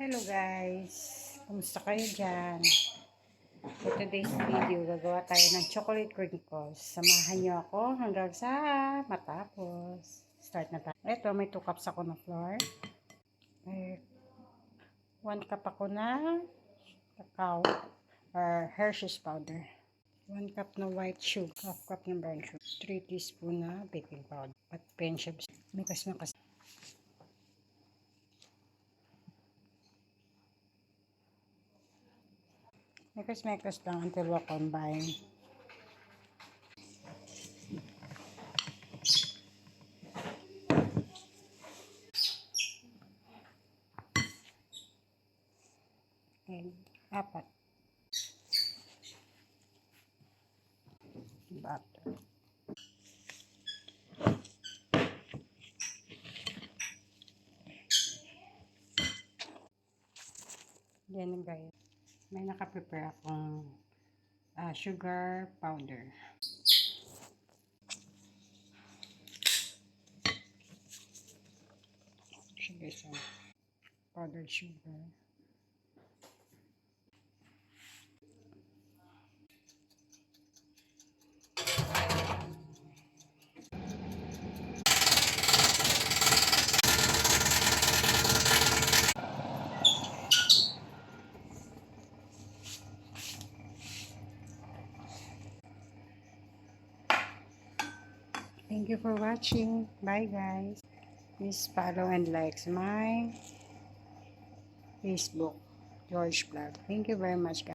Hello guys, kumusta kayo dyan? For today's video, gagawa tayo ng chocolate crinkles. Samahan nyo ako hanggang sa matapos. Start na tayo. Ito, may 2 cups ako ng flour. May 1 cup ako na cacao or Hershey's powder. 1 cup na white sugar, half cup ng brown sugar, 3 teaspoon na baking powder, at pinch of mikas na kasi. Mekas lang until we combine. Okay, 4. Butter. Yan guys. May nakaprepare akong sugar powder. Sugar isa. Powdered sugar. Thank you for watching. Bye guys. Please follow and like my Facebook, George Vlog. Thank you very much guys.